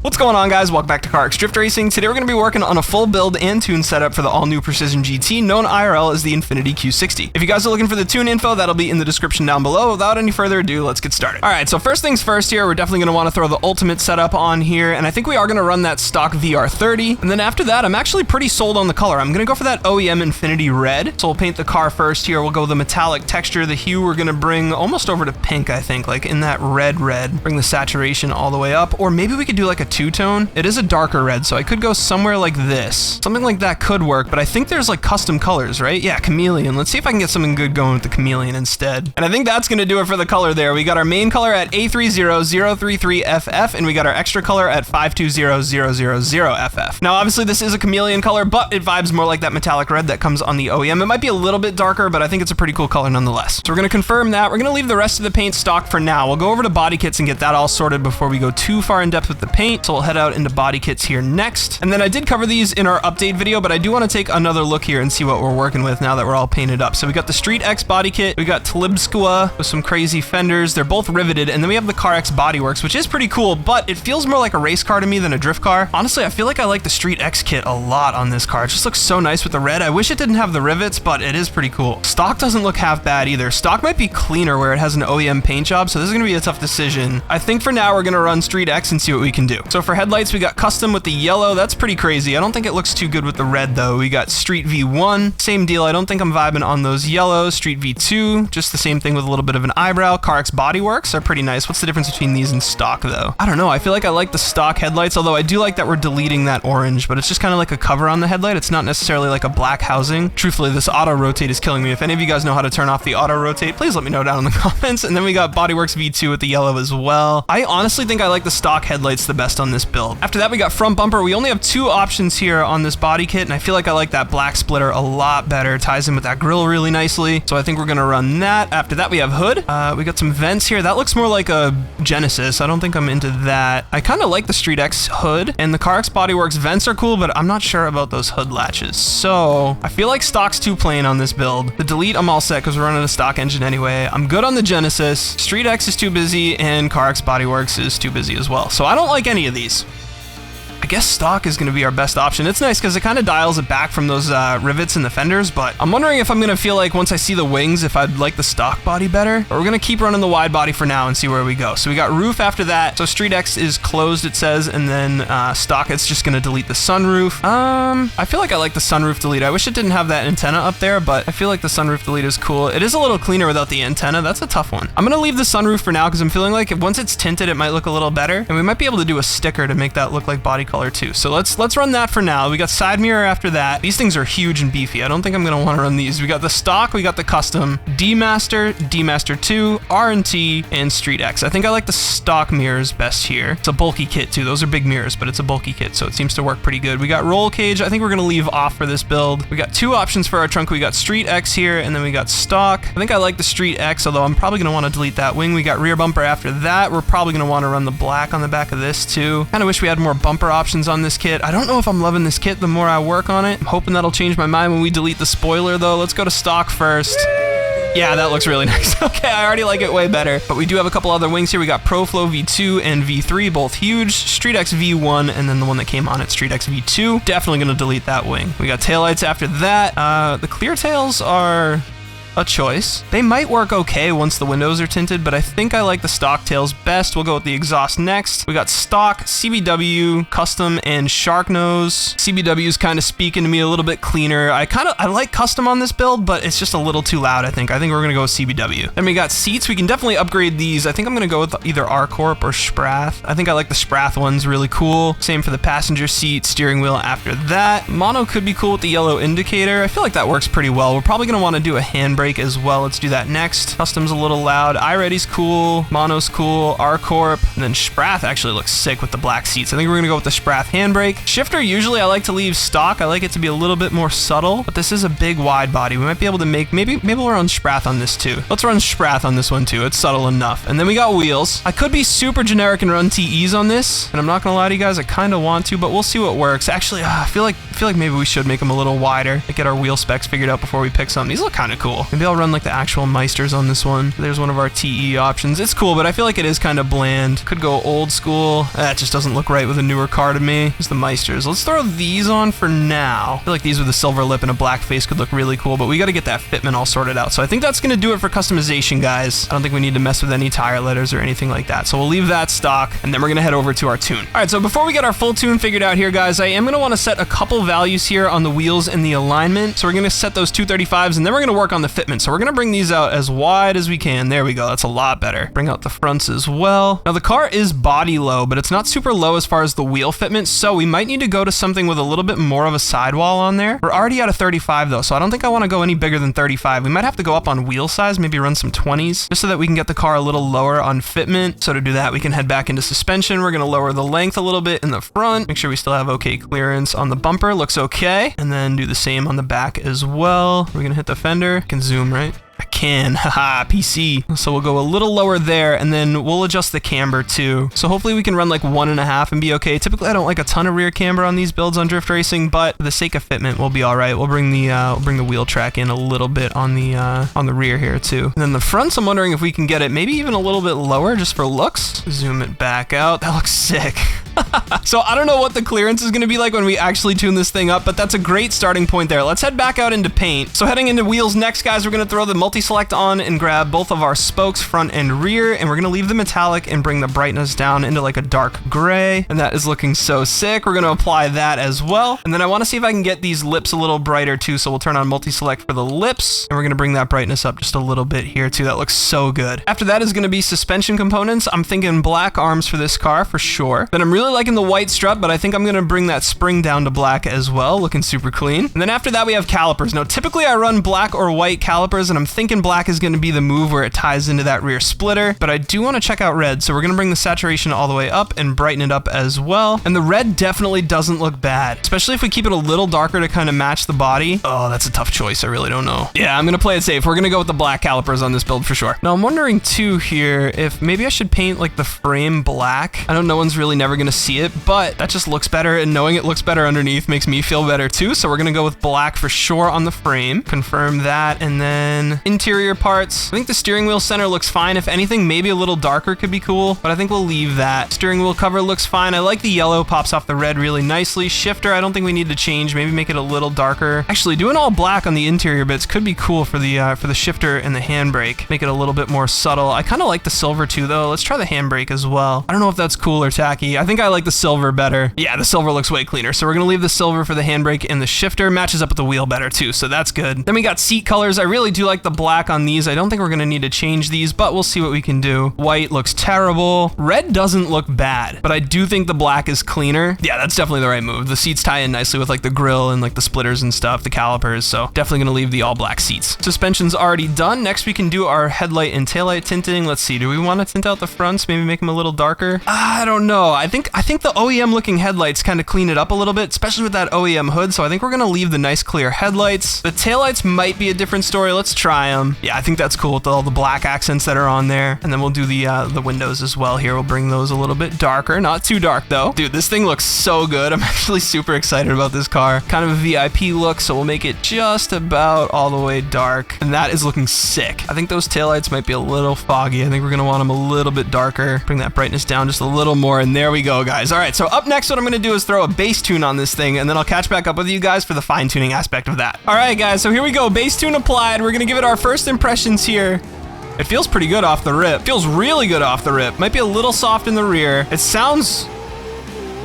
What's going on, guys? Welcome back to CarX Drift Racing. Today we're going to be working on a full build and tune setup for the all-new Precision GT, known IRL as the Infiniti Q60. If you guys are looking for the tune info, that'll be in the description down below. Without any further ado, let's get started. All right, so first things first here, we're definitely going to want to throw the ultimate setup on here, and I think we are going to run that stock VR30. And then after that, I'm actually pretty sold on the color. I'm going to go for that OEM Infiniti Red. So we'll paint the car first here. We'll go with the metallic texture. The hue we're going to bring almost over to pink, I think, like in that red. Bring the saturation all the way up, or maybe we could do like a two-tone. It is a darker red, so I could go somewhere like this. Something like that could work, but I think there's like custom colors, right? Yeah, chameleon. Let's see if I can get something good going with the chameleon instead. And I think that's gonna do it for the color there. We got our main color at A30033FF, and we got our extra color at 520000FF. Now, obviously this is a chameleon color, but it vibes more like that metallic red that comes on the OEM. It might be a little bit darker, but I think it's a pretty cool color nonetheless. So we're gonna confirm that. We're gonna leave the rest of the paint stock for now. We'll go over to body kits and get that all sorted before we go too far in depth with the paint. So we'll head out into body kits here next. And then I did cover these in our update video, but I do want to take another look here and see what we're working with now that we're all painted up. So we got the Street X body kit, we got Tlibskua with some crazy fenders. They're both riveted, and then we have the CarX Bodyworks, which is pretty cool, but it feels more like a race car to me than a drift car. Honestly, I feel like I like the Street X kit a lot on this car. It just looks so nice with the red. I wish it didn't have the rivets, but it is pretty cool. Stock doesn't look half bad either. Stock might be cleaner where it has an OEM paint job, so this is going to be a tough decision. I think for now we're going to run Street X and see what we can do. So for headlights, we got custom with the yellow. That's pretty crazy. I don't think it looks too good with the red though. We got Street V1, same deal. I don't think I'm vibing on those yellows. Street V2, just the same thing with a little bit of an eyebrow. CarX Bodyworks are pretty nice. What's the difference between these and stock though? I don't know. I feel like I like the stock headlights, although I do like that we're deleting that orange, but it's just kind of like a cover on the headlight. It's not necessarily like a black housing. Truthfully, this auto rotate is killing me. If any of you guys know how to turn off the auto rotate, please let me know down in the comments. And then we got Bodyworks V2 with the yellow as well. I honestly think I like the stock headlights the best on this build. After that, we got front bumper. We only have two options here on this body kit, and I feel like I like that black splitter a lot better. It ties in with that grill really nicely, so I think we're gonna run that. After that, we have hood. We got some vents here. That looks more like a Genesis. I don't think I'm into that. I kind of like the Street X hood, and the CarX Bodyworks vents are cool, but I'm not sure about those hood latches, so I feel like stock's too plain on this build. The delete, I'm all set because we're running a stock engine anyway. I'm good on the Genesis. Street X is too busy, and CarX Bodyworks is too busy as well, so I don't like any of these. I guess stock is going to be our best option. It's nice because it kind of dials it back from those rivets in the fenders, but I'm wondering if I'm going to feel like once I see the wings, if I'd like the stock body better, but we're going to keep running the wide body for now and see where we go. So we got roof after that. So Street X is closed, it says, and then stock, it's just going to delete the sunroof. I feel like I like the sunroof delete. I wish it didn't have that antenna up there, but I feel like the sunroof delete is cool. It is a little cleaner without the antenna. That's a tough one. I'm going to leave the sunroof for now because I'm feeling like once it's tinted, it might look a little better, and we might be able to do a sticker to make that look like body color too. So let's run that for now. We got side mirror after that. These things are huge and beefy. I don't think I'm gonna want to run these. We got the stock, we got the custom, D-Master, D-Master 2, R&T, and Street X. I think I like the stock mirrors best here. It's a bulky kit too. Those are big mirrors, but it's a bulky kit, so it seems to work pretty good. We got roll cage. I think we're gonna leave off for this build. We got two options for our trunk. We got Street X here, and then we got stock. I think I like the Street X, although I'm probably gonna want to delete that wing. We got rear bumper after that. We're probably gonna want to run the black on the back of this too. Kind of wish we had more bumper options on this kit. I don't know if I'm loving this kit the more I work on it. I'm hoping that'll change my mind when we delete the spoiler though. Let's go to stock first. Yeah, that looks really nice. Okay, I already like it way better. But we do have a couple other wings here. We got ProFlow V2 and V3, both huge. Street X V1, and then the one that came on it, Street X V2. Definitely gonna delete that wing. We got taillights after that. The clear tails are a choice. They might work okay once the windows are tinted, but I think I like the stock tails best. We'll go with the exhaust next. We got stock, CBW, custom, and shark nose. CBW is kind of speaking to me a little bit cleaner. I like custom on this build, but it's just a little too loud, I think. I think we're gonna go with CBW. Then we got seats. We can definitely upgrade these. I think I'm gonna go with either R-Corp or Sprath. I think I like the Sprath ones, really cool. Same for the passenger seat, steering wheel after that. Mono could be cool with the yellow indicator. I feel like that works pretty well. We're probably gonna want to do a handbrake as well. Let's do that next. Custom's a little loud. iReady's cool. Mono's cool. R-Corp. And then Sprath actually looks sick with the black seats. I think we're gonna go with the Sprath handbrake. Shifter, usually I like to leave stock. I like it to be a little bit more subtle, but this is a big wide body. We might be able to make, maybe we'll run Sprath on this too. Let's run Sprath on this one too. It's subtle enough. And then we got wheels. I could be super generic and run TEs on this, and I'm not gonna lie to you guys, I kind of want to, but we'll see what works. Actually, I feel like maybe we should make them a little wider and get our wheel specs figured out before we pick some. These look kind of cool. Maybe I'll run like the actual Meisters on this one. There's one of our TE options. It's cool, but I feel like it is kind of bland. Could go old school. That just doesn't look right with a newer car to me. Here's the Meisters. Let's throw these on for now. I feel like these with a silver lip and a black face could look really cool, but we got to get that fitment all sorted out. So I think that's going to do it for customization, guys. I don't think we need to mess with any tire letters or anything like that. So we'll leave that stock, and then we're going to head over to our tune. All right, so before we get our full tune figured out here, guys, I am going to want to set a couple values here on the wheels and the alignment. So we're going to set those 235s, and then we're going to work on the fitment. So we're going to bring these out as wide as we can. There we go. That's a lot better. Bring out the fronts as well. Now the car is body low, but it's not super low as far as the wheel fitment, so we might need to go to something with a little bit more of a sidewall on there. We're already at a 35 though, so I don't think I want to go any bigger than 35. We might have to go up on wheel size, maybe run some 20s, just so that we can get the car a little lower on fitment. So to do that, we can head back into suspension. We're going to lower the length a little bit in the front, make sure we still have okay clearance on the bumper. Looks okay. And then do the same on the back as well. We're going to hit the fender. Can zoom, right? I can, haha, PC. So we'll go a little lower there, and then we'll adjust the camber too. So hopefully we can run like 1.5 and be okay. Typically I don't like a ton of rear camber on these builds on drift racing, but for the sake of fitment, we'll be all right. We'll bring the wheel track in a little bit on the rear here too. And then the fronts, I'm wondering if we can get it maybe even a little bit lower just for looks. Zoom it back out. That looks sick. So I don't know what the clearance is going to be like when we actually tune this thing up, but that's a great starting point there. Let's head back out into paint. So heading into wheels next, guys, we're going to throw the multi-select on and grab both of our spokes, front and rear, and we're going to leave the metallic and bring the brightness down into like a dark gray, and that is looking so sick. We're going to apply that as well, and then I want to see if I can get these lips a little brighter too, so we'll turn on multi-select for the lips, and we're going to bring that brightness up just a little bit here too. That looks so good. After that is going to be suspension components. I'm thinking black arms for this car for sure. Then I'm really liking the white strut, but I think I'm going to bring that spring down to black as well, looking super clean. And then after that we have calipers. Now typically I run black or white calipers, and I'm thinking black is going to be the move where it ties into that rear splitter, but I do want to check out red, so we're going to bring the saturation all the way up and brighten it up as well. And the red definitely doesn't look bad, especially if we keep it a little darker to kind of match the body. Oh, that's a tough choice. I really don't know. Yeah, I'm going to play it safe. We're going to go with the black calipers on this build for sure. Now I'm wondering too here if maybe I should paint like the frame black. I know no one's really never going to see it, but that just looks better, and knowing it looks better underneath makes me feel better too. So we're going to go with black for sure on the frame. Confirm that. And then interior parts. I think the steering wheel center looks fine. If anything, maybe a little darker could be cool, but I think we'll leave that. Steering wheel cover looks fine. I like the yellow, pops off the red really nicely. Shifter, I don't think we need to change. Maybe make it a little darker. Actually, doing all black on the interior bits could be cool for the shifter and the handbrake. Make it a little bit more subtle. I kind of like the silver too, though. Let's try the handbrake as well. I don't know if that's cool or tacky. I think I like the silver better. Yeah, the silver looks way cleaner. So we're gonna leave the silver for the handbrake, and the shifter matches up with the wheel better too, so that's good. Then we got seat colors. I really do like the black on these. I don't think we're gonna need to change these, but we'll see what we can do. White looks terrible. Red doesn't look bad, but I do think the black is cleaner. Yeah, that's definitely the right move. The seats tie in nicely with like the grill and like the splitters and stuff, the calipers, so definitely gonna leave the all black seats. Suspension's already done. Next we can do our headlight and taillight tinting. Let's see, do we want to tint out the fronts, maybe make them a little darker? I don't know. I think the OEM looking headlights kind of clean it up a little bit, especially with that OEM hood, so I think we're gonna leave the nice clear headlights. The taillights might be a different story. Let's try them. Yeah, I think that's cool with all the black accents that are on there. And then we'll do the windows as well here. We'll bring those a little bit darker, not too dark though. Dude, this thing looks so good. I'm actually super excited about this car. Kind of a VIP look, so we'll make it just about all the way dark, and that is looking sick. I think those taillights might be a little foggy. I think we're gonna want them a little bit darker. Bring that brightness down just a little more, and there we go, guys. All right, so up next, what I'm gonna do is throw a bass tune on this thing, and then I'll catch back up with you guys for the fine tuning aspect of that. All right, guys, so here we go. Bass tune applied. We're gonna give it our first impressions here. It feels pretty good off the rip. Feels really good off the rip. Might be a little soft in the rear. It sounds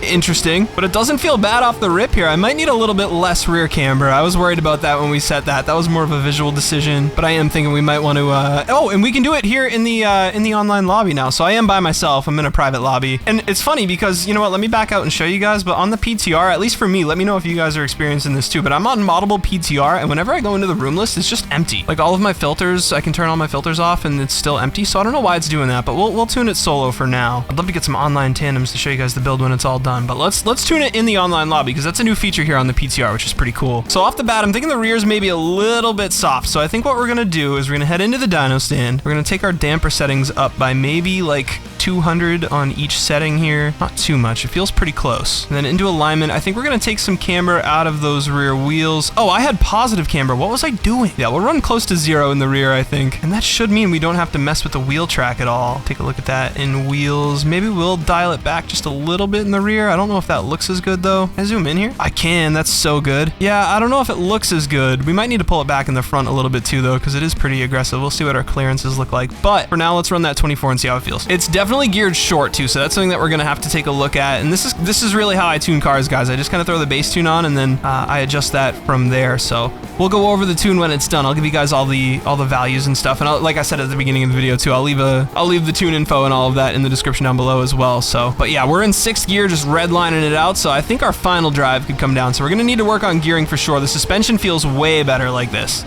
interesting, but it doesn't feel bad off the rip here. I might need a little bit less rear camber. I was worried about that when we set that. That was more of a visual decision, but I am thinking we might want to, oh, and we can do it here in the online lobby now. So I am by myself. I'm in a private lobby. And it's funny because, you know what, let me back out and show you guys, but on the PTR, at least for me, let me know if you guys are experiencing this too, but I'm on moddable PTR, and whenever I go into the room list, it's just empty. Like all of my filters, I can turn all my filters off and it's still empty. So I don't know why it's doing that, but we'll tune it solo for now. I'd love to get some online tandems to show you guys the build when it's all done. But let's tune it in the online lobby, because that's a new feature here on the PTR, which is pretty cool. So off the bat, I'm thinking the rear's maybe a little bit soft. So I think what we're gonna do is we're gonna head into the dyno stand. We're gonna take our damper settings up by maybe like 200 on each setting here. Not too much. It feels pretty close. And then into alignment, I think we're going to take some camber out of those rear wheels. Oh, I had positive camber. What was I doing? Yeah, we'll run close to 0 in the rear, I think. And that should mean we don't have to mess with the wheel track at all. Take a look at that in wheels. Maybe we'll dial it back just a little bit in the rear. I don't know if that looks as good though. Can I zoom in here? I can. That's so good. Yeah, I don't know if it looks as good. We might need to pull it back in the front a little bit too though, because it is pretty aggressive. We'll see what our clearances look like. But for now, let's run that 24 and see how it feels. It's definitely geared short too, so that's something that we're gonna have to take a look at. And this is really how I tune cars, guys. I just kind of throw the base tune on and then I adjust that from there. So we'll go over the tune when it's done. I'll give you guys all the values and stuff. And like I said at the beginning of the video too, I'll leave the tune info and all of that in the description down below as well. So, but yeah, we're in 6th gear, just redlining it out. So I think our final drive could come down. So we're gonna need to work on gearing for sure. The suspension feels way better like this.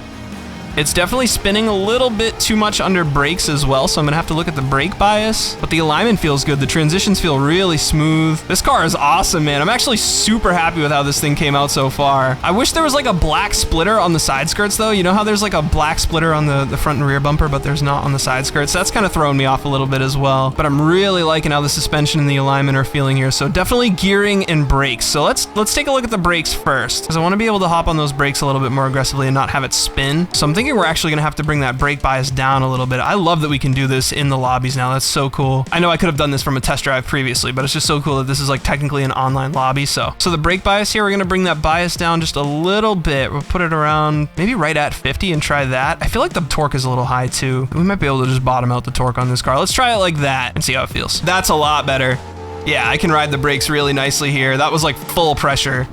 It's definitely spinning a little bit too much under brakes as well, so I'm gonna have to look at the brake bias, but the alignment feels good. The transitions feel really smooth. This car is awesome, man. I'm actually super happy with how this thing came out so far. I wish there was like a black splitter on the side skirts though. You know how there's like a black splitter on the front and rear bumper, but there's not on the side skirts? That's kind of throwing me off a little bit as well, but I'm really liking how the suspension and the alignment are feeling here. So definitely gearing and brakes. So let's take a look at the brakes first, because I wanna be able to hop on those brakes a little bit more aggressively and not have it spin. So I'm thinking we're actually gonna have to bring that brake bias down a little bit. I love that we can do this in the lobbies now. That's so cool. I know I could have done this from a test drive previously, but it's just so cool that this is like technically an online lobby. So the brake bias here, we're gonna bring that bias down just a little bit. We'll put it around maybe right at 50 and try that. I feel like the torque is a little high too. We might be able to just bottom out the torque on this car. Let's try it like that and see how it feels. That's a lot better. Yeah, I can ride the brakes really nicely here. That was like full pressure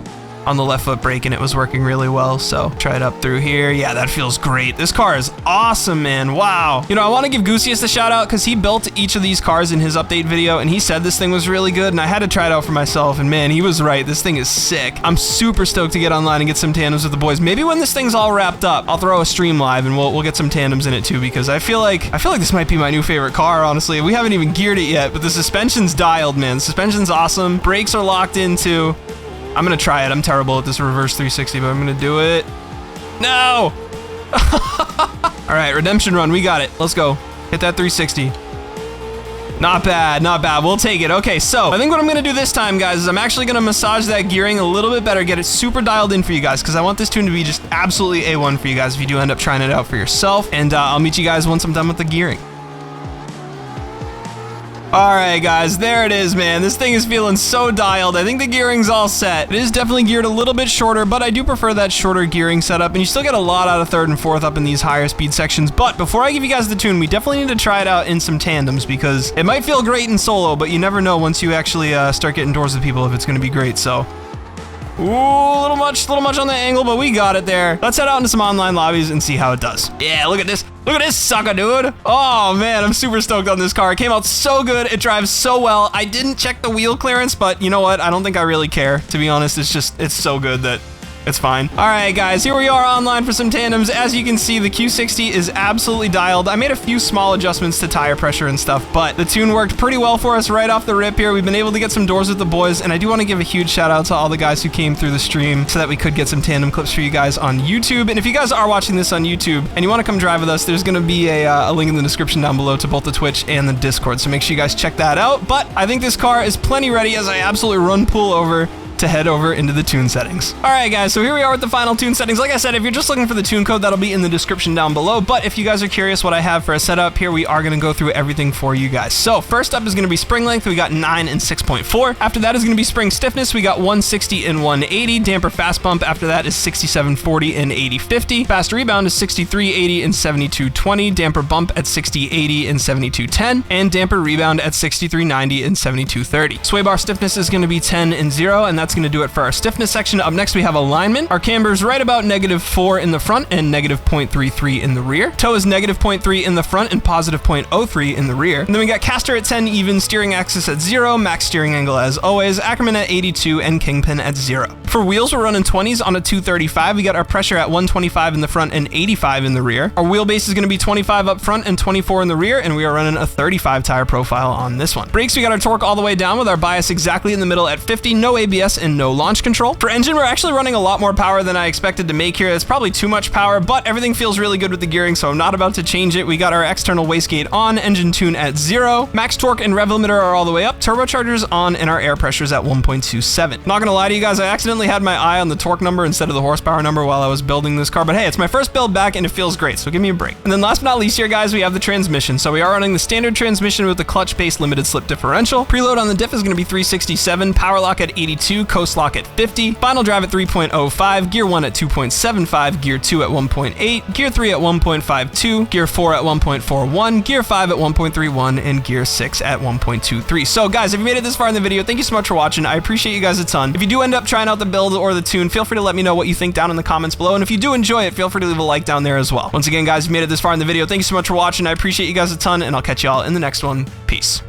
on the left foot brake and it was working really well. So try it up through here. Yeah, that feels great. This car is awesome, man. Wow. You know, I want to give Goosius a shout out because he built each of these cars in his update video and he said this thing was really good and I had to try it out for myself and man, he was right. This thing is sick. I'm super stoked to get online and get some tandems with the boys. Maybe when this thing's all wrapped up, I'll throw a stream live and we'll get some tandems in it too, because I feel like this might be my new favorite car, honestly. We haven't even geared it yet, but the suspension's dialed, man. The suspension's awesome. Brakes are locked in too. I'm gonna try it. I'm terrible at this reverse 360, but I'm gonna do it. No! All right, redemption run. We got it. Let's go. Hit that 360. Not bad, not bad. We'll take it. Okay, so I think what I'm gonna do this time, guys, is I'm actually gonna massage that gearing a little bit better, get it super dialed in for you guys, because I want this tune to be just absolutely A1 for you guys if you do end up trying it out for yourself. And I'll meet you guys once I'm done with the gearing. All right, guys, there it is, man. This thing is feeling so dialed. I think the gearing's all set. It is definitely geared a little bit shorter, but I do prefer that shorter gearing setup, and you still get a lot out of 3rd and 4th up in these higher speed sections. But before I give you guys the tune, we definitely need to try it out in some tandems, because it might feel great in solo, but you never know once you actually start getting doors with people if it's gonna be great, so. Ooh, a little much on the angle, but we got it there. Let's head out into some online lobbies and see how it does. Yeah, look at this. Look at this sucker, dude. Oh, man, I'm super stoked on this car. It came out so good. It drives so well. I didn't check the wheel clearance, but you know what? I don't think I really care. To be honest, it's so good that it's fine. All right, guys, here we are online for some tandems. As you can see, the Q60 is absolutely dialed. I made a few small adjustments to tire pressure and stuff, but the tune worked pretty well for us right off the rip here. We've been able to get some doors with the boys, and I do want to give a huge shout out to all the guys who came through the stream so that we could get some tandem clips for you guys on YouTube. And if you guys are watching this on YouTube and you want to come drive with us, there's going to be a link in the description down below to both the Twitch and the Discord, so make sure you guys check that out. But I think this car is plenty ready as I absolutely run pull over to head over into the tune settings. All right, guys, so here we are with the final tune settings. Like I said, if you're just looking for the tune code, that'll be in the description down below. But if you guys are curious what I have for a setup, here we are gonna go through everything for you guys. So first up is gonna be spring length. We got 9 and 6.4. After that is gonna be spring stiffness. We got 160 and 180. Damper fast bump after that is 6740 and 8050. Fast rebound is 6380 and 7220. Damper bump at 6080 and 7210. And damper rebound at 6390 and 7230. Sway bar stiffness is gonna be 10 and 0, and that's gonna do it for our stiffness section. Up next, we have alignment. Our camber is right about -4 in the front and -0.33 in the rear. Toe is -0.3 in the front and +0.03 in the rear. And then we got caster at 10 even, steering axis at 0, max steering angle as always, Ackerman at 82, and kingpin at 0. For wheels, we're running 20s on a 235. We got our pressure at 125 in the front and 85 in the rear. Our wheelbase is going to be 25 up front and 24 in the rear, and we are running a 35 tire profile on this one. Brakes, we got our torque all the way down with our bias exactly in the middle at 50, no ABS and no launch control. For engine, we're actually running a lot more power than I expected to make here. It's probably too much power, but everything feels really good with the gearing, so I'm not about to change it. We got our external wastegate on, engine tune at 0, max torque and rev limiter are all the way up, turbochargers on, and our air pressure's at 1.27. Not gonna lie to you guys, I accidentally had my eye on the torque number instead of the horsepower number while I was building this car, but hey, it's my first build back and it feels great, so give me a break. And then last but not least here, guys, we have the transmission. So we are running the standard transmission with the clutch-based limited slip differential. Preload on the diff is gonna be 367, power lock at 82, coast lock at 50, final drive at 3.05, gear 1 at 2.75, gear 2 at 1.8, gear 3 at 1.52, gear 4 at 1.41, gear 5 at 1.31, and gear 6 at 1.23. So guys, if you made it this far in the video, thank you so much for watching. I appreciate you guys a ton. If you do end up trying out the build or the tune, feel free to let me know what you think down in the comments below. And if you do enjoy it, feel free to leave a like down there as well. Once again, guys, if you made it this far in the video, thank you so much for watching. I appreciate you guys a ton, and I'll catch y'all in the next one. Peace.